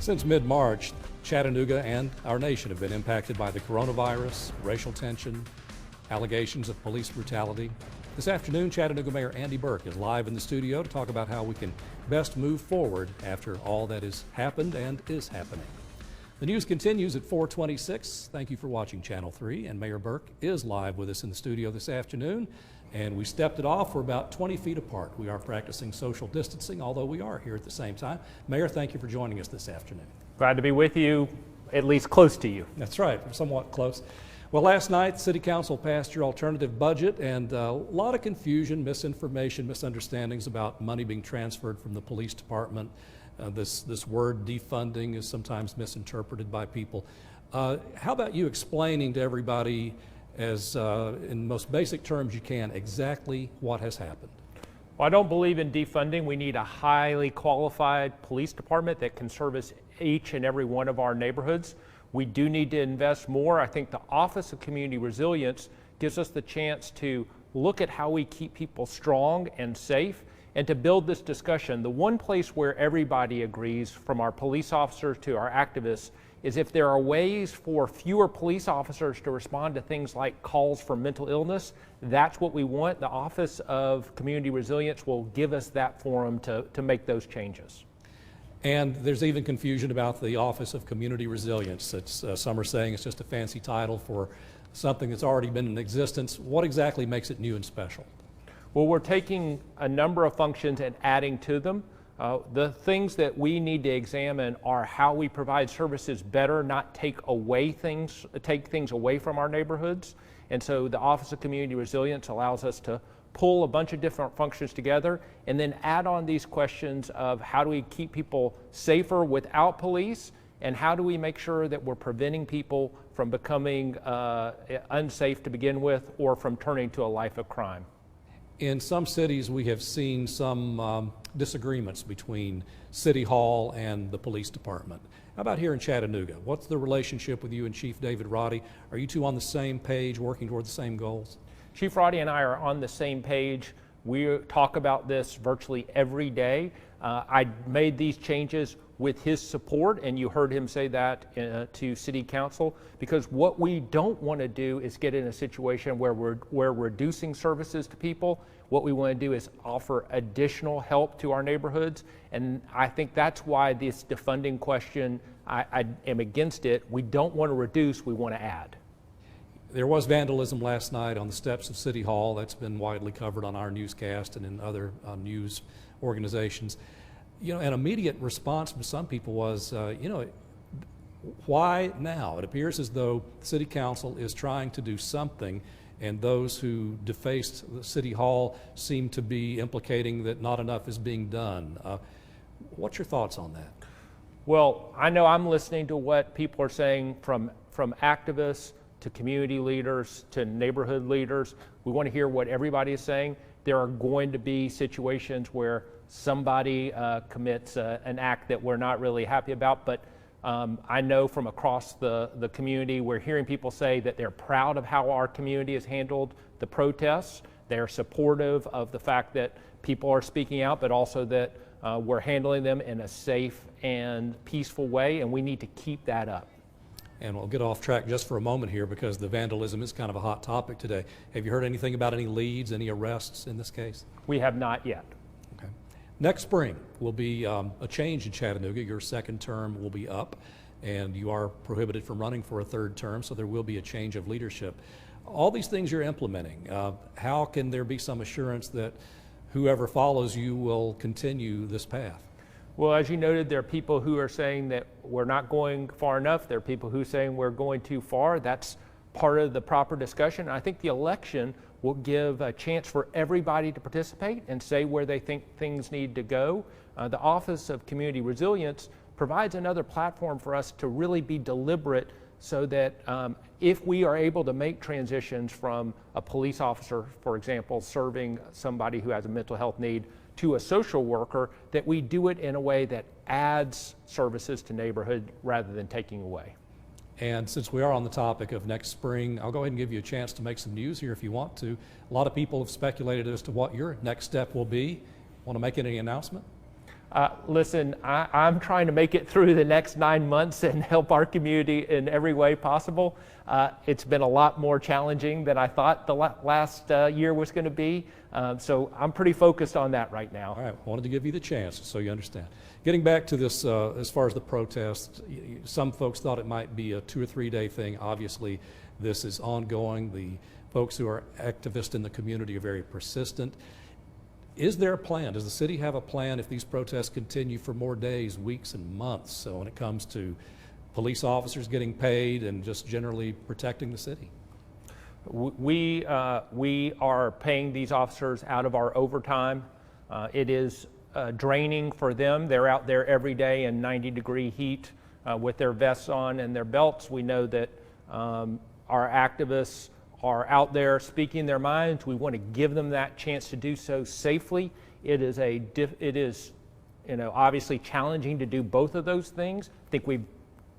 Since mid-March, Chattanooga and our nation have been impacted by the coronavirus, racial tension, allegations of police brutality. This afternoon, Chattanooga Mayor Andy Berke is live in the studio to talk about how we can best move forward after all that has happened and is happening. The news continues at 4:26. Thank you for watching Channel 3, and Mayor Berke is live with us in the studio this afternoon. And we stepped it off. We're about 20 feet apart. We are practicing social distancing, although we are here at the same time. Mayor, thank you for joining us this afternoon. Glad to be with you, at least close to you. That's right, somewhat close. Well, last night, City Council passed your alternative budget, and a lot of confusion, misinformation, misunderstandings about money being transferred from the police department. This word defunding is sometimes misinterpreted by people. How about you explaining to everybody, as in most basic terms you can, exactly what has happened? Well, I don't believe in defunding. We need a highly qualified police department that can service each and every one of our neighborhoods. We do need to invest more. I think the Office of Community Resilience gives us the chance to look at how we keep people strong and safe and to build this discussion. The one place where everybody agrees, from our police officers to our activists, is if there are ways for fewer police officers to respond to things like calls for mental illness, that's what we want. The Office of Community Resilience will give us that forum to make those changes. And there's even confusion about the Office of Community Resilience. Some are saying it's just a fancy title for something that's already been in existence. What exactly makes it new and special? Well, we're taking a number of functions and adding to them. The things that we need to examine are how we provide services better, not take things away from our neighborhoods. And so the Office of Community Resilience allows us to pull a bunch of different functions together and then add on these questions of how do we keep people safer without police, and how do we make sure that we're preventing people from becoming unsafe to begin with or from turning to a life of crime. In some cities, we have seen some disagreements between City Hall and the police department. How about here in Chattanooga? What's the relationship with you and Chief David Roddy? Are you two on the same page, working toward the same goals? Chief Roddy and I are on the same page. We talk about this virtually every day. I made these changes with his support, and you heard him say that to City Council, because what we don't want to do is get in a situation where we're reducing services to people. What we want to do is offer additional help to our neighborhoods, and I think that's why this defunding question, I am against it. We don't want to reduce, we want to add. There was vandalism last night on the steps of City Hall. That's been widely covered on our newscast and in other news organizations. You know, an immediate response from some people was, why now? It appears as though City Council is trying to do something, and those who defaced the City Hall seem to be implicating that not enough is being done. What's your thoughts on that? Well, I know I'm listening to what people are saying, from activists to community leaders to neighborhood leaders. We want to hear what everybody is saying. There are going to be situations where somebody commits an act that we're not really happy about, but I know from across the community, we're hearing people say that they're proud of how our community has handled the protests. They're supportive of the fact that people are speaking out, but also that we're handling them in a safe and peaceful way, and we need to keep that up. And we'll get off track just for a moment here, because the vandalism is kind of a hot topic today. Have you heard anything about any leads, any arrests in this case? We have not yet. Okay. Next spring will be a change in Chattanooga. Your second term will be up, and you are prohibited from running for a third term, so there will be a change of leadership. All these things you're implementing, how can there be some assurance that whoever follows you will continue this path? Well, as you noted, there are people who are saying that we're not going far enough. There are people who are saying we're going too far. That's part of the proper discussion. I think the election will give a chance for everybody to participate and say where they think things need to go. The Office of Community Resilience provides another platform for us to really be deliberate, so that if we are able to make transitions from a police officer, for example, serving somebody who has a mental health need, to a social worker, that we do it in a way that adds services to neighborhood rather than taking away. And since we are on the topic of next spring, I'll go ahead and give you a chance to make some news here if you want to. A lot of people have speculated as to what your next step will be. Want to make any announcement? Listen, I'm trying to make it through the next 9 months and help our community in every way possible. It's been a lot more challenging than I thought the last year was going to be. So I'm pretty focused on that right now. All right, I wanted to give you the chance so you understand. Getting back to this, as far as the protests, some folks thought it might be a 2 or 3 day thing. Obviously, this is ongoing. The folks who are activists in the community are very persistent. Is there a plan? Does the city have a plan if these protests continue for more days, weeks, and months? So when it comes to police officers getting paid and just generally protecting the city? We are paying these officers out of our overtime. It is draining for them. They're out there every day in 90-degree heat with their vests on and their belts. We know that our activists are out there speaking their minds. We want to give them that chance to do so safely. It is obviously challenging to do both of those things. I think we've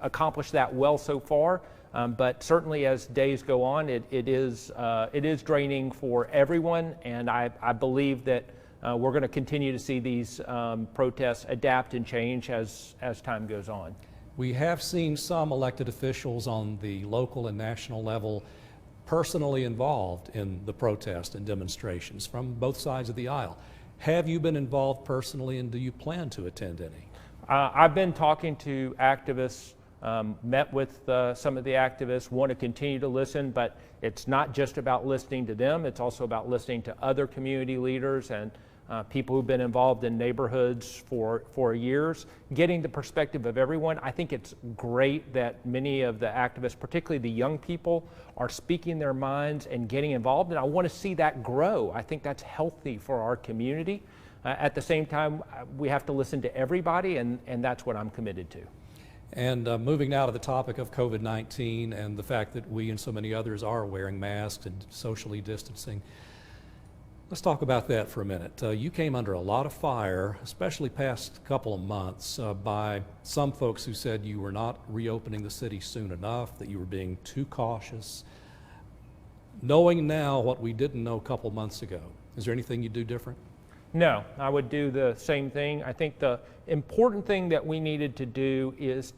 accomplished that well so far, but certainly as days go on, it is draining for everyone, and I believe that we're going to continue to see these protests adapt and change as time goes on. We have seen some elected officials on the local and national level personally involved in the protest and demonstrations from both sides of the aisle. Have you been involved personally, and do you plan to attend any? I've been talking to activists, met with some of the activists, want to continue to listen, but it's not just about listening to them, it's also about listening to other community leaders and people who've been involved in neighborhoods for years, getting the perspective of everyone. I think it's great that many of the activists, particularly the young people, are speaking their minds and getting involved, and I want to see that grow. I think that's healthy for our community. At the same time, we have to listen to everybody, and that's what I'm committed to. And moving now to the topic of COVID-19 and the fact that we and so many others are wearing masks and socially distancing. Let's talk about that for a minute. You came under a lot of fire, especially past couple of months, by some folks who said you were not reopening the city soon enough, that you were being too cautious. Knowing now what we didn't know a couple months ago, is there anything you'd do different? No, I would do the same thing. I think the important thing that we needed to do is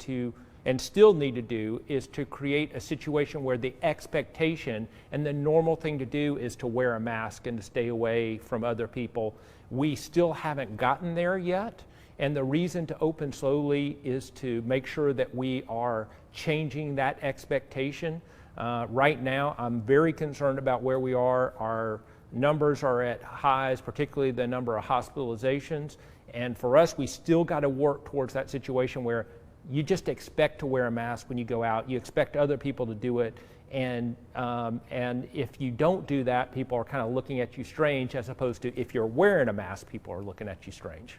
and still need to do, is to create a situation where the expectation and the normal thing to do is to wear a mask and to stay away from other people. We still haven't gotten there yet, and the reason to open slowly is to make sure that we are changing that expectation. Right now, I'm very concerned about where we are. Our numbers are at highs, particularly the number of hospitalizations, and for us, we still got to work towards that situation where you just expect to wear a mask when you go out. You expect other people to do it, and if you don't do that, people are kind of looking at you strange, as opposed to if you're wearing a mask, people are looking at you strange.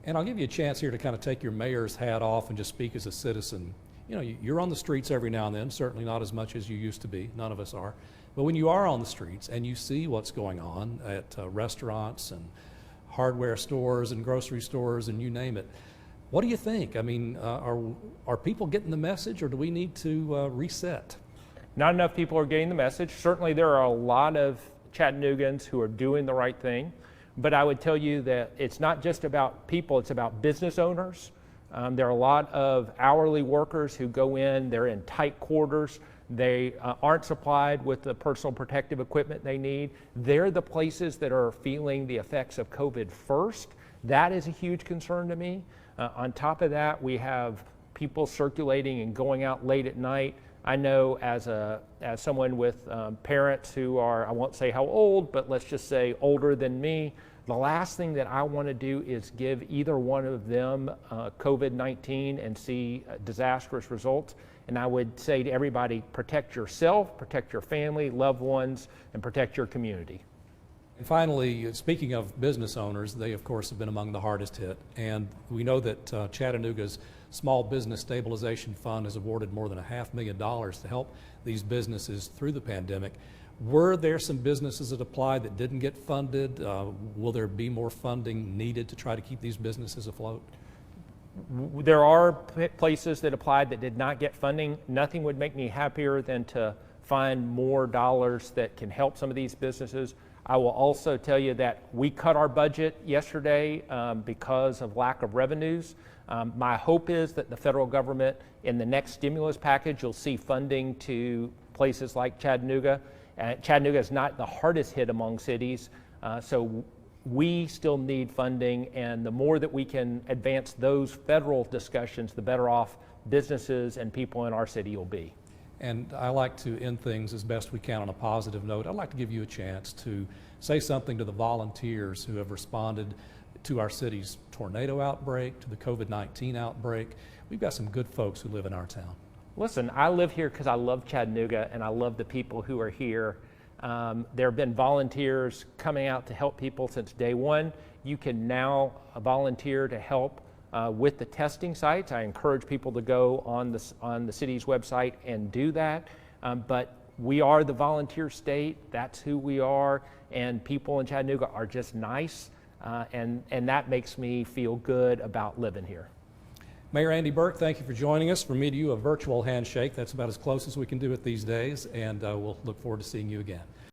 And I'll give you a chance here to kind of take your mayor's hat off and just speak as a citizen. You know, you're on the streets every now and then, certainly not as much as you used to be, none of us are. But when you are on the streets and you see what's going on at restaurants and hardware stores and grocery stores and you name it, what do you think? I mean, are people getting the message, or do we need to reset? Not enough people are getting the message. Certainly there are a lot of Chattanoogans who are doing the right thing, but I would tell you that it's not just about people, it's about business owners. There are a lot of hourly workers who go in, they're in tight quarters, they aren't supplied with the personal protective equipment they need. They're the places that are feeling the effects of COVID first. That is a huge concern to me. On top of that, we have people circulating and going out late at night. I know as someone with parents who are, I won't say how old, but let's just say older than me, the last thing that I want to do is give either one of them COVID-19 and see disastrous results. And I would say to everybody, protect yourself, protect your family, loved ones, and protect your community. And finally, speaking of business owners, they of course have been among the hardest hit, and we know that Chattanooga's Small Business Stabilization Fund has awarded more than $500,000 to help these businesses through the pandemic. Were there some businesses that applied that didn't get funded? Will there be more funding needed to try to keep these businesses afloat? There are places that applied that did not get funding. Nothing would make me happier than to find more dollars that can help some of these businesses. I will also tell you that we cut our budget yesterday because of lack of revenues. My hope is that the federal government, in the next stimulus package, you'll see funding to places like Chattanooga. Chattanooga is not the hardest hit among cities, so we still need funding, and the more that we can advance those federal discussions, the better off businesses and people in our city will be. And I like to end things as best we can on a positive note. I'd like to give you a chance to say something to the volunteers who have responded to our city's tornado outbreak, to the COVID-19 outbreak. We've got some good folks who live in our town. Listen, I live here because I love Chattanooga and I love the people who are here. There have been volunteers coming out to help people since day one. You can now volunteer to help with the testing sites. I encourage people to go on the city's website and do that. But we are the volunteer state. That's who we are. And people in Chattanooga are just nice. And that makes me feel good about living here. Mayor Andy Berke, thank you for joining us. From me to you, a virtual handshake. That's about as close as we can do it these days. And we'll look forward to seeing you again.